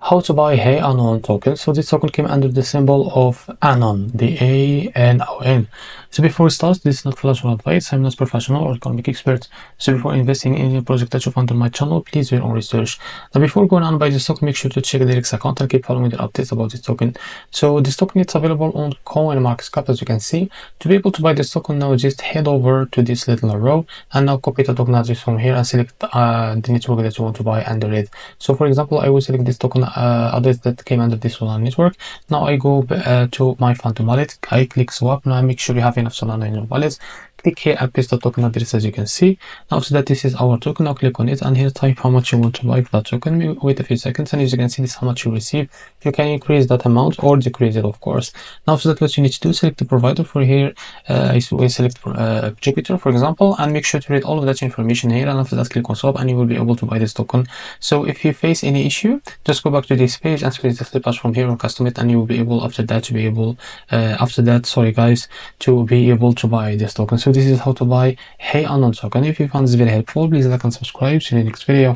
How to buy HeyANON token. So this token came under the symbol of Anon, the A-N-O-N. So before we start, this is not financial advice. I'm not professional or economic expert. So before investing in any project that you find on my channel, please do your own research. Now before going on buy this token, make sure to check the Direct account and keep following the updates about this token. So this token is available on CoinMarketCap, as you can see. To be able to buy this token now, just head over to this little arrow and now copy the token address from here and select the network that you want to buy under it. So for example, I will select this token address that came under this Solana network. Now I go to my Phantom wallet. I click swap. Now make sure you have enough Solana in your wallet. Click here and paste the token address, as you can see. Now after that, this is our token. Now click on it and here type how much you want to buy for that token. Wait a few seconds and as you can see, this is how much you receive. You can increase that amount or decrease it, of course. Now after that, what you need to do, select the provider. For here we select Jupiter, for example, and make sure to read all of that information here, and after that click on swap and you will be able to buy this token. So if you face any issue, just go back to this page and select the flip hash from here and custom it, and you will be able after that to be able to be able to buy this token. So this is how to buy HeyANON token. If you found this very helpful, please like and subscribe. See you in the next video.